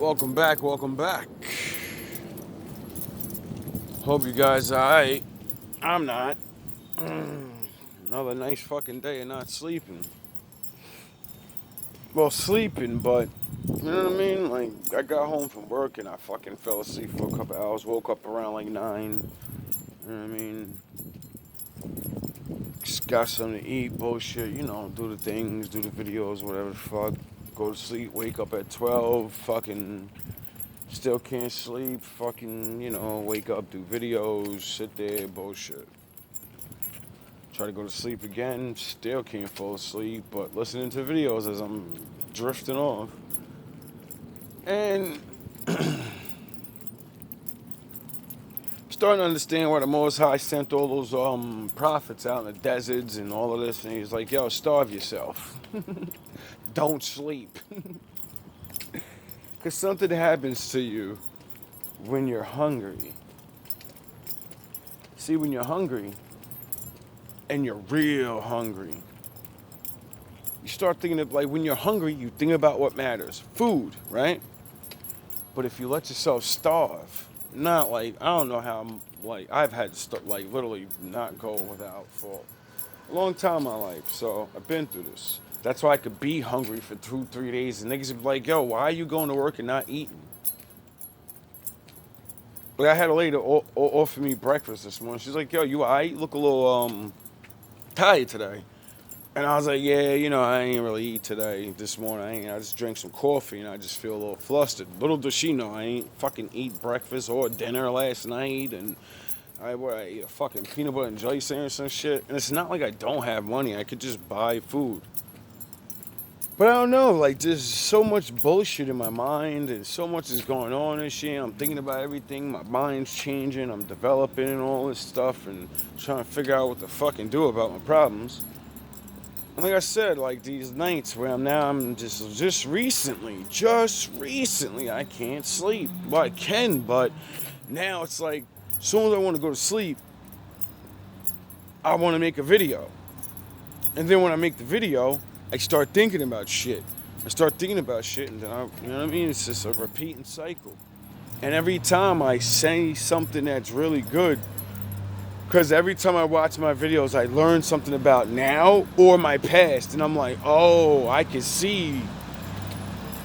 Welcome back, welcome back. Hope you guys are alright. I'm not. Another nice fucking day of not sleeping. Well, sleeping, but you know what I mean? Like, I got home from work and I fucking fell asleep for a couple hours. Woke up around like 9. You know what I mean? Just got something to eat, bullshit, do the things, do the videos, whatever the fuck. Go to sleep, wake up at 12, fucking still can't sleep, fucking, wake up, do videos, sit there, bullshit. Try to go to sleep again, still can't fall asleep, but listening to videos as I'm drifting off. And starting to understand why the Most High sent all those prophets out in the deserts and all of this, and he's like, yo, starve yourself. Don't sleep. Because something happens to you when you're hungry. See, when you're hungry, and you're real hungry, you start thinking of, like, when you're hungry, you think about what matters. Food, right? But if you let yourself starve, not like, I don't know how, like, I've had to, literally not go without for a long time in my life. So I've been through this. That's why I could be hungry for 2-3 days. And niggas would be like, yo, why are you going to work and not eating? Like, I had a lady offer me breakfast this morning. She's like, yo, you alright? Look a little tired today. And I was like, yeah, I ain't really eat today, this morning. I just drank some coffee and I just feel a little flustered. Little does she know, I ain't fucking eat breakfast or dinner last night. And I ate a fucking peanut butter and jelly sandwich or some shit. And it's not like I don't have money. I could just buy food. But I don't know, like, there's so much bullshit in my mind and so much is going on and shit. I'm thinking about everything. My mind's changing. I'm developing and all this stuff and trying to figure out what to fucking do about my problems. And like I said, like, these nights where I'm just recently, I can't sleep. Well, I can, but now it's like, as soon as I want to go to sleep, I want to make a video. And then when I make the video, I start thinking about shit. And then you know what I mean? It's just a repeating cycle. And every time I say something that's really good, because every time I watch my videos, I learn something about now or my past. And I'm like, oh, I can see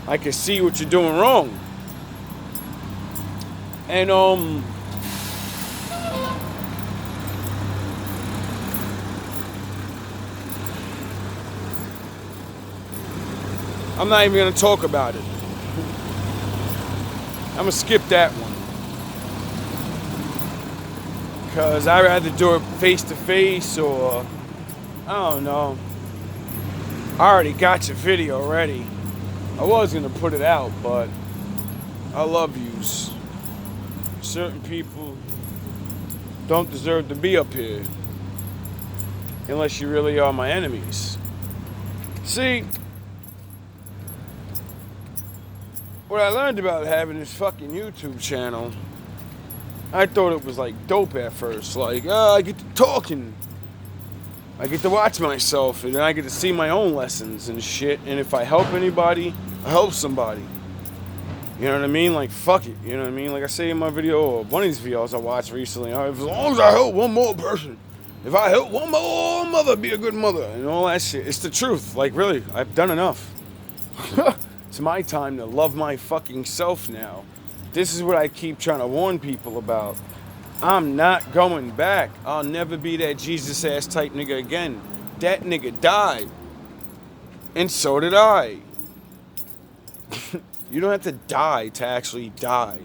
what you're doing wrong. And, I'm not even going to talk about it. I'm going to skip that one. Because I'd rather do it face to face or, I don't know. I already got your video ready. I was going to put it out, but I love yous. Certain people don't deserve to be up here. Unless you really are my enemies. See, what I learned about having this fucking YouTube channel, I thought it was like dope at first. Like, I get to talking. I get to watch myself and then I get to see my own lessons and shit. And if I help anybody, I help somebody. You know what I mean? Like, fuck it. You know what I mean? Like I say in my video, or one of these videos I watched recently, as long as I help one more person, if I help one more mother be a good mother and all that shit. It's the truth. Like, really, I've done enough. It's my time to love my fucking self now. This is what I keep trying to warn people about. I'm not going back. I'll never be that Jesus-ass type nigga again. That nigga died. And so did I. You don't have to die to actually die.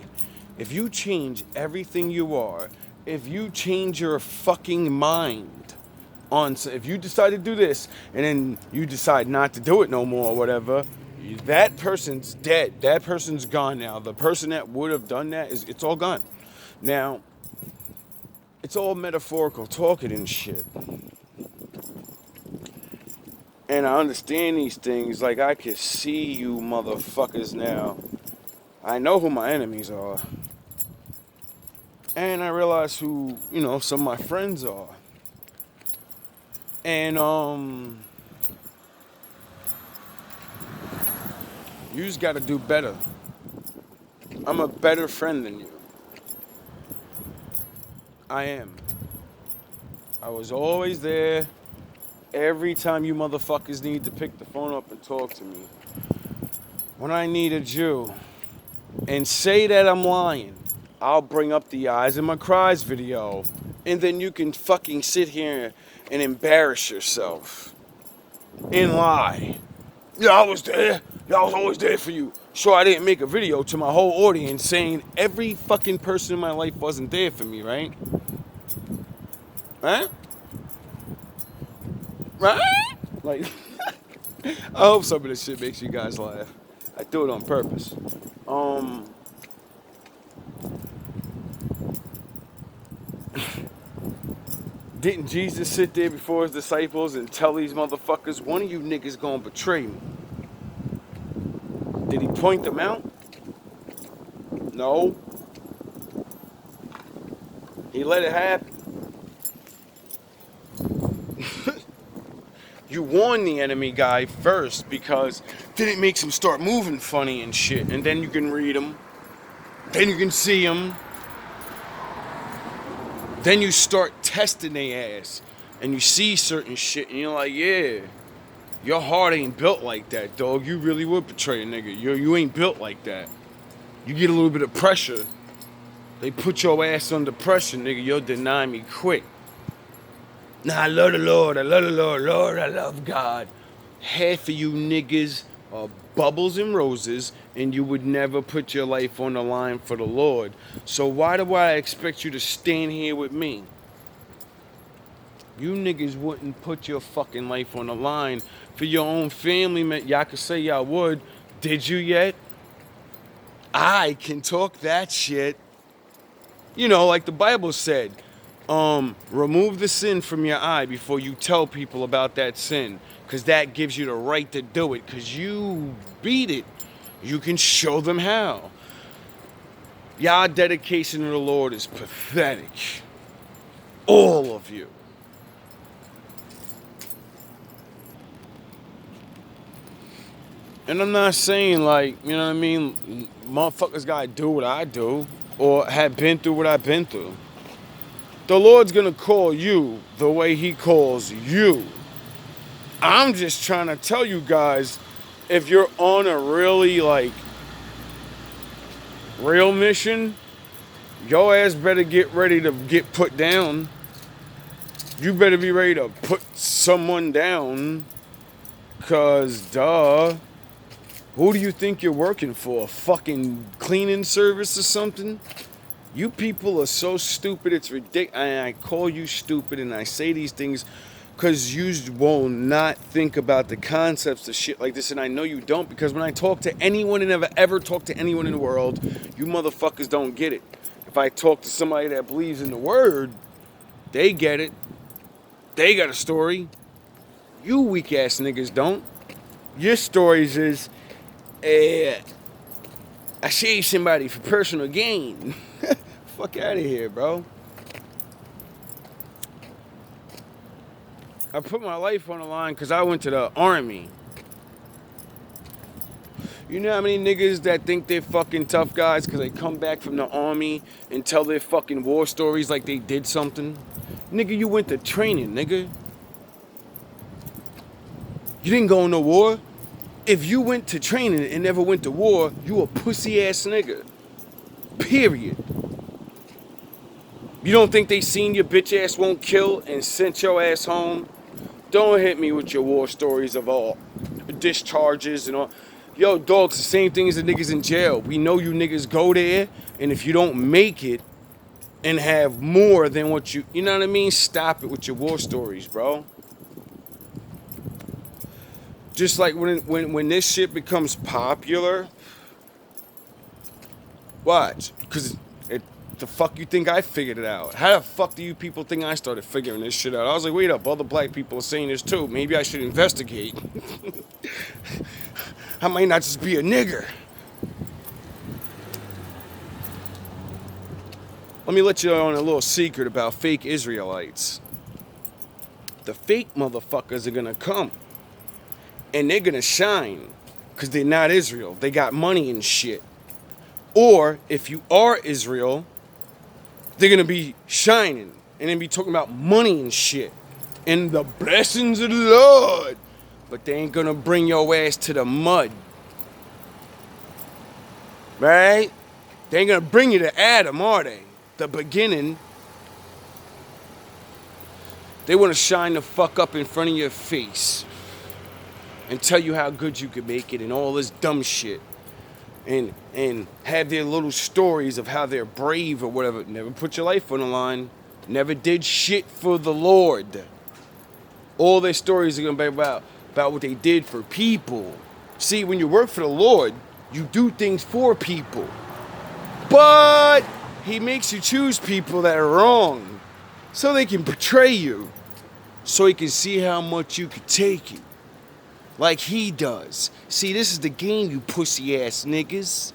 If you change everything you are, if you change your fucking mind on, if you decide to do this and then you decide not to do it no more or whatever, that person's dead. That person's gone now. The person that would have done that, it's all gone. Now, it's all metaphorical talking and shit. And I understand these things. Like, I can see you motherfuckers now. I know who my enemies are. And I realize who, some of my friends are. And, you just gotta do better. I'm a better friend than you. I am. I was always there every time you motherfuckers need to pick the phone up and talk to me. When I needed you and say that I'm lying, I'll bring up the Eyes in My Cries video, and then you can fucking sit here and embarrass yourself and lie. Yeah, I was there. Yeah, I was always there for you. Sure, I didn't make a video to my whole audience saying every fucking person in my life wasn't there for me, right? Right? Right? Like, I hope some of this shit makes you guys laugh. I do it on purpose. Didn't Jesus sit there before his disciples and tell these motherfuckers, one of you niggas gonna betray me? Did he point them out? No. He let it happen. You warn the enemy guy first because then it makes him start moving funny and shit. And then you can read him. Then you can see him. Then you start testing their ass. And you see certain shit and you're like, yeah, your heart ain't built like that, dog. You really would betray a nigga. You ain't built like that. You get a little bit of pressure. They put your ass under pressure, nigga. You'll deny me quick. Nah, I love the Lord. I love the Lord. Lord, I love God. Half of you niggas are bubbles and roses, and you would never put your life on the line for the Lord. So why do I expect you to stand here with me? You niggas wouldn't put your fucking life on the line for your own family, man. Y'all could say y'all would. Did you yet? I can talk that shit. You know, like the Bible said, remove the sin from your eye before you tell people about that sin, because that gives you the right to do it, because you beat it. You can show them how. Y'all dedication to the Lord is pathetic. All of you. And I'm not saying, like, you know what I mean, motherfuckers gotta do what I do or have been through what I've been through. The Lord's gonna call you the way he calls you. I'm just trying to tell you guys, if you're on a really, like, real mission, your ass better get ready to get put down. You better be ready to put someone down, cause duh. Who do you think you're working for? A fucking cleaning service or something? You people are so stupid, it's ridiculous. And I call you stupid and I say these things because you will not think about the concepts of shit like this. And I know you don't, because when I talk to anyone and ever talk to anyone in the world, you motherfuckers don't get it. If I talk to somebody that believes in the word, they get it. They got a story. You weak ass niggas don't. Your stories is, I saved somebody for personal gain. Fuck out of here, bro. I put my life on the line because I went to the army. You know how many niggas that think they're fucking tough guys because they come back from the army and tell their fucking war stories like they did something? Nigga, you went to training, nigga. You didn't go into war. If you went to training and never went to war, you a pussy ass nigga. Period. You don't think they seen your bitch ass won't kill and sent your ass home? Don't hit me with your war stories of all discharges and all. Yo, dog, it's the same thing as the niggas in jail. We know you niggas go there, and if you don't make it and have more than what you know what I mean? Stop it with your war stories, bro. Just like when this shit becomes popular, watch, because the fuck you think I figured it out? How the fuck do you people think I started figuring this shit out? I was like, wait up, other black people are saying this too. Maybe I should investigate. I might not just be a nigger. Let me let you on a little secret about fake Israelites. The fake motherfuckers are gonna come. And they're gonna shine. Because they're not Israel. They got money and shit. Or if you are Israel, they're going to be shining and then be talking about money and shit and the blessings of the Lord. But they ain't going to bring your ass to the mud. Right? They ain't going to bring you to Adam, are they? The beginning. They want to shine the fuck up in front of your face and tell you how good you can make it and all this dumb shit. And have their little stories of how they're brave or whatever. Never put your life on the line. Never did shit for the Lord. All their stories are going to be about what they did for people. See, when you work for the Lord, you do things for people. But he makes you choose people that are wrong so they can betray you. So he can see how much you can take it. Like he does. See, this is the game, you pussy ass niggas.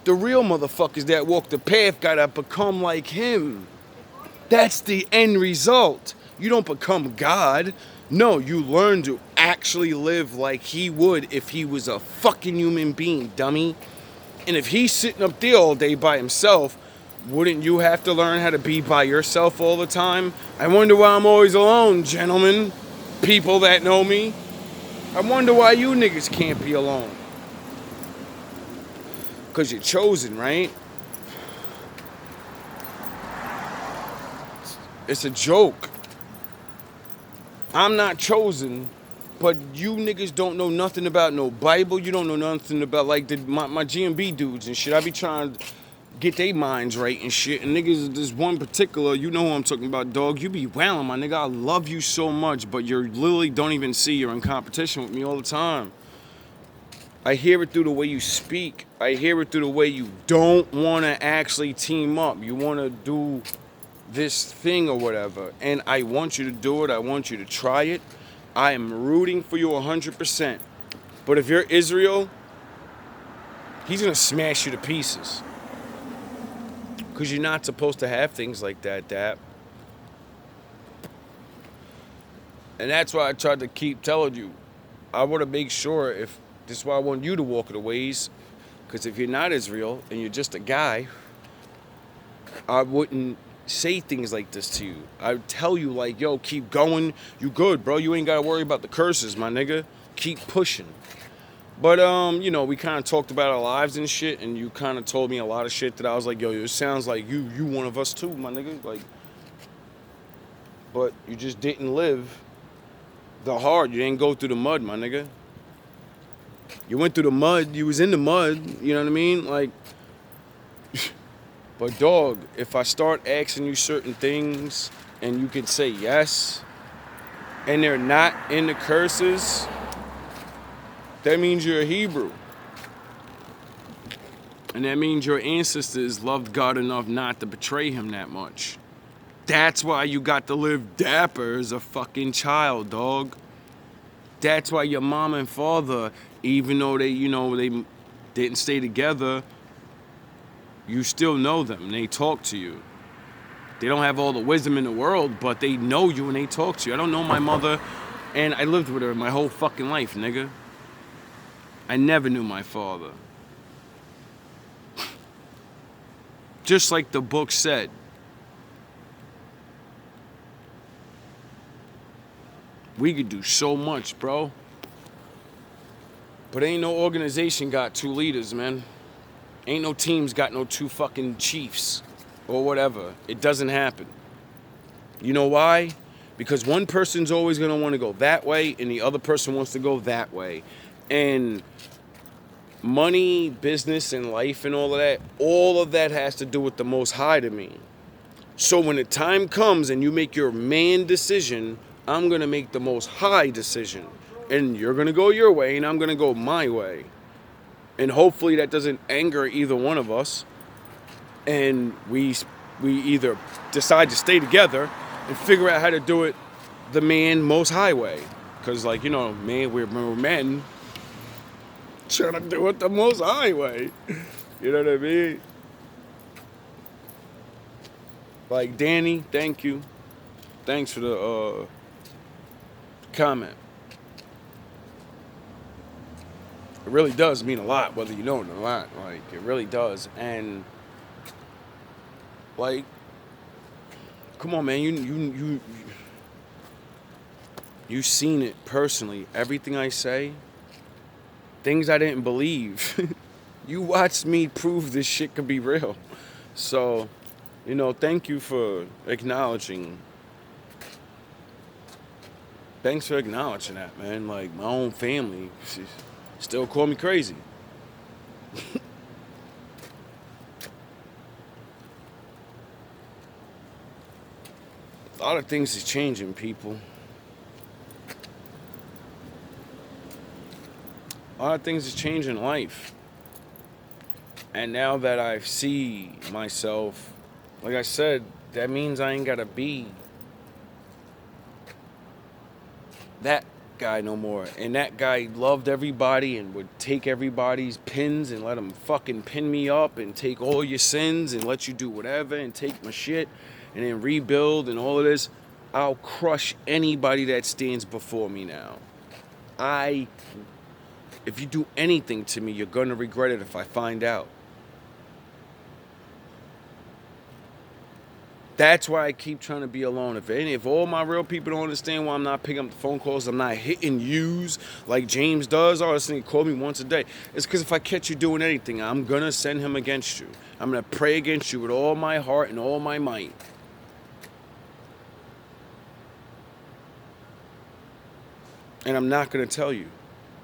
The real motherfuckers that walk the path gotta become like him. That's the end result. You don't become God. No, you learn to actually live like he would if he was a fucking human being, dummy. And if he's sitting up there all day by himself, wouldn't you have to learn how to be by yourself all the time? I wonder why I'm always alone, gentlemen. People that know me. I wonder why you niggas can't be alone. Because you're chosen, right? It's a joke. I'm not chosen, but you niggas don't know nothing about no Bible. You don't know nothing about like my GMB dudes and shit. I be trying to get their minds right and shit. And niggas, this one particular, you know who I'm talking about, dog. You be wailing, my nigga. I love you so much, but you literally don't even see you're in competition with me all the time. I hear it through the way you speak. I hear it through the way you don't want to actually team up. You want to do this thing or whatever. And I want you to do it. I want you to try it. I am rooting for you 100%. But if you're Israel, he's going to smash you to pieces. Because you're not supposed to have things like that, Dap. And that's why I tried to keep telling you. I want to make sure if... This is why I want you to walk the ways. Because if you're not Israel and you're just a guy, I wouldn't say things like this to you. I would tell you like, yo, keep going. You good, bro. You ain't got to worry about the curses, my nigga. Keep pushing. But, you know, we kind of talked about our lives and shit, and you kind of told me a lot of shit that I was like, yo, it sounds like you one of us too, my nigga. Like, but you just didn't live the hard. You didn't go through the mud, my nigga. You went through the mud. You was in the mud. You know what I mean? Like, but dog, if I start asking you certain things and you can say yes, and they're not in the curses, that means you're a Hebrew. And that means your ancestors loved God enough not to betray him that much. That's why you got to live dapper as a fucking child, dog. That's why your mom and father, even though they, you know, they didn't stay together, you still know them and they talk to you. They don't have all the wisdom in the world, but they know you and they talk to you. I don't know my mother, and I lived with her my whole fucking life, nigga. I never knew my father. Just like the book said. We could do so much, bro. But ain't no organization got two leaders, man. Ain't no teams got no two fucking chiefs or whatever. It doesn't happen. You know why? Because one person's always going to want to go that way and the other person wants to go that way. And money, business, and life and all of that has to do with the Most High to me. So when the time comes and you make your man decision, I'm going to make the Most High decision. And you're going to go your way and I'm going to go my way. And hopefully that doesn't anger either one of us. And we either decide to stay together and figure out how to do it the man Most High way. Because, like, you know, man, we're men trying to do it the Most High way. You know what I mean? Like, Danny, thank you. Thanks for the comment. It really does mean a lot, whether you know it or not. Like, it really does. And, like, come on, man. You seen it personally. Everything I say, things I didn't believe. You watched me prove this shit could be real. So, thank you for acknowledging. Thanks for acknowledging that, man. Like, my own family still call me crazy. A lot of things is changing, people. A lot of things is changing life. And now that I see myself, like I said, that means I ain't gotta be that guy no more. And that guy loved everybody and would take everybody's pins and let them fucking pin me up and take all your sins and let you do whatever and take my shit and then rebuild and all of this. I'll crush anybody that stands before me now. If you do anything to me, you're gonna regret it if I find out. That's why I keep trying to be alone. If all my real people don't understand why I'm not picking up the phone calls, I'm not hitting yous like James does. Oh, this nigga call me once a day. It's because if I catch you doing anything, I'm going to send him against you. I'm going to pray against you with all my heart and all my might. And I'm not going to tell you.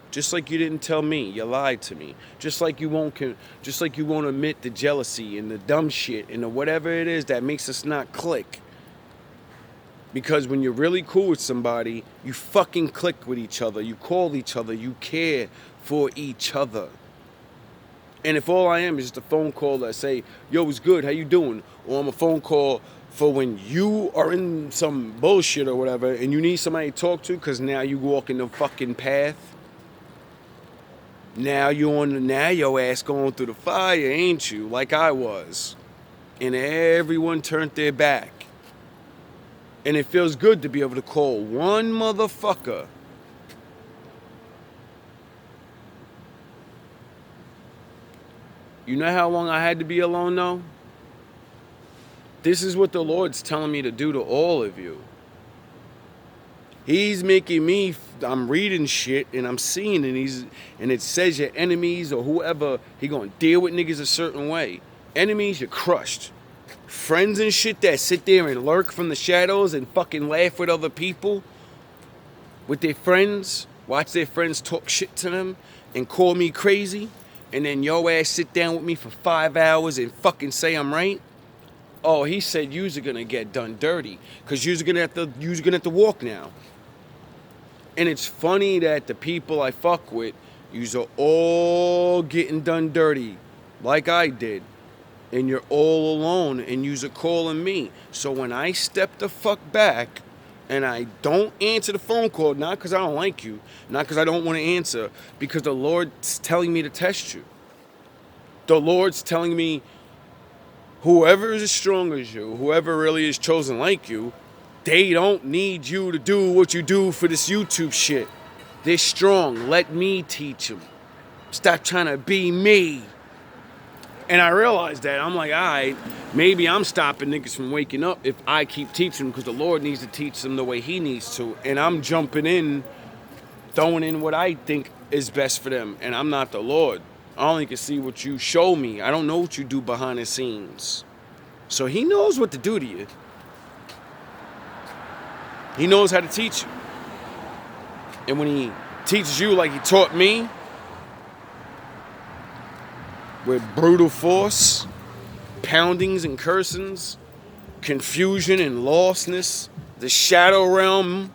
Just like you didn't tell me, you lied to me. Just like you won't admit the jealousy and the dumb shit and the whatever it is that makes us not click. Because when you're really cool with somebody, you fucking click with each other. You call each other. You care for each other. And if all I am is just a phone call that say, yo, it's good, how you doing? Or I'm a phone call for when you are in some bullshit or whatever and you need somebody to talk to because now you walk in the fucking path. Now your ass going through the fire, ain't you? Like I was. And everyone turned their back. And it feels good to be able to call one motherfucker. You know how long I had to be alone though? This is what the Lord's telling me to do to all of you. He's making me, I'm reading shit and I'm seeing it and it says your enemies or whoever, he gonna deal with niggas a certain way. Enemies, you're crushed. Friends and shit that sit there and lurk from the shadows and fucking laugh with other people, with their friends, watch their friends talk shit to them and call me crazy, and then your ass sit down with me for 5 hours and fucking say I'm right. Oh, he said yous are gonna get done dirty, cause yous are gonna have to walk now. And it's funny that the people I fuck with, yous are all getting done dirty, like I did. And you're all alone, and yous are calling me. So when I step the fuck back, and I don't answer the phone call, not because I don't like you, not because I don't want to answer, because the Lord's telling me to test you. The Lord's telling me, whoever is as strong as you, whoever really is chosen like you, they don't need you to do what you do for this YouTube shit. They're strong. Let me teach them. Stop trying to be me. And I realized that. I'm like, all right, maybe I'm stopping niggas from waking up if I keep teaching them because the Lord needs to teach them the way he needs to. And I'm jumping in, throwing in what I think is best for them. And I'm not the Lord. I only can see what you show me. I don't know what you do behind the scenes. So he knows what to do to you. He knows how to teach you. And when he teaches you like he taught me, with brutal force, poundings and cursings, confusion and lostness, the shadow realm.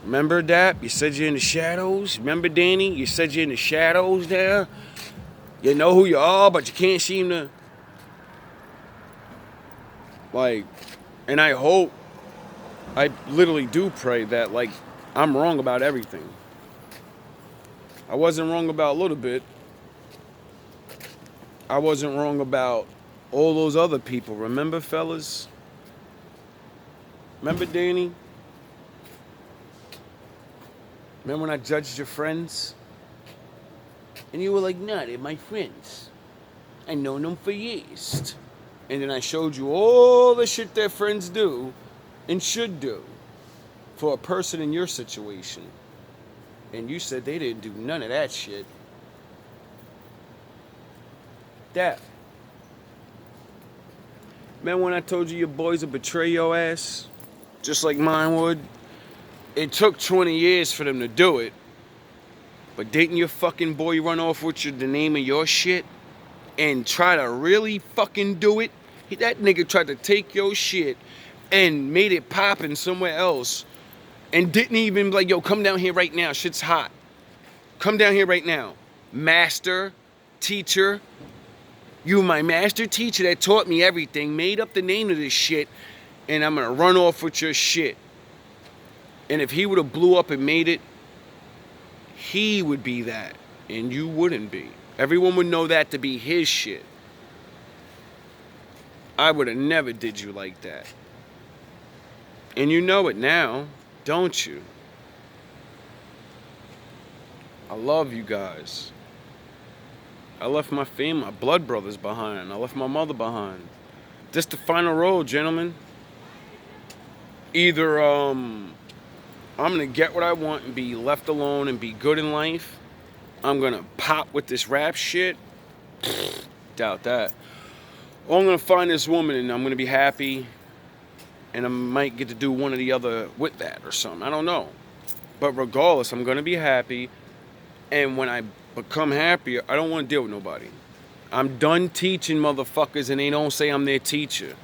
Remember that? You said you're in the shadows? Remember, Danny? You said you're in the shadows there? You know who you are, but you can't seem to... Like, and I hope, I literally do pray that, like, I'm wrong about everything. I wasn't wrong about a little bit. I wasn't wrong about all those other people. Remember, fellas? Remember, Danny? Remember when I judged your friends? And you were like, nah, they're my friends. I known them for years. And then I showed you all the shit that friends do and should do for a person in your situation. And you said they didn't do none of that shit. That. Man, when I told you your boys would betray your ass, just like mine would, it took 20 years for them to do it. But didn't your fucking boy run off with the name of your shit and try to really fucking do it? That nigga tried to take your shit and made it poppin' somewhere else and didn't even be like, yo, come down here right now. Shit's hot. Come down here right now. Master, teacher. You my master teacher that taught me everything, made up the name of this shit, and I'm gonna run off with your shit. And if he would have blew up and made it, he would be that, and you wouldn't be. Everyone would know that to be his shit. I would have never did you like that. And you know it now, don't you? I love you guys. I left my family, my blood brothers behind. I left my mother behind. This the final road, gentlemen. Either I'm gonna get what I want and be left alone and be good in life. I'm gonna pop with this rap shit. Doubt that. Or I'm gonna find this woman and I'm gonna be happy, and I might get to do one or the other with that or something. I don't know. But regardless, I'm gonna be happy, and when I become happier, I don't want to deal with nobody. I'm done teaching motherfuckers and they don't say I'm their teacher.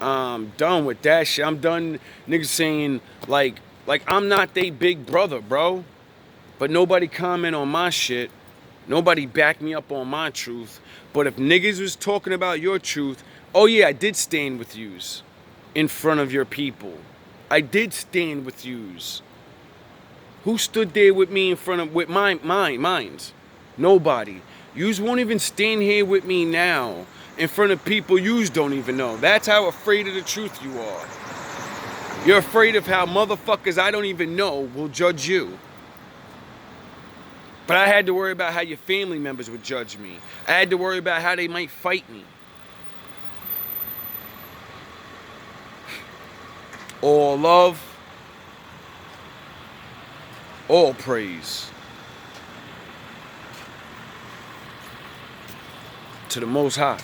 I'm done with that shit. I'm done niggas saying like I'm not they big brother, bro. But nobody comment on my shit. Nobody back me up on my truth. But if niggas was talking about your truth, oh yeah, I did stand with yous in front of your people. I did stand with yous. Who stood there with me in front of with mines? Nobody. Yous won't even stand here with me now in front of people yous don't even know. That's how afraid of the truth you are. You're afraid of how motherfuckers I don't even know will judge you. But I had to worry about how your family members would judge me. I had to worry about how they might fight me. All love, all praise to the Most High.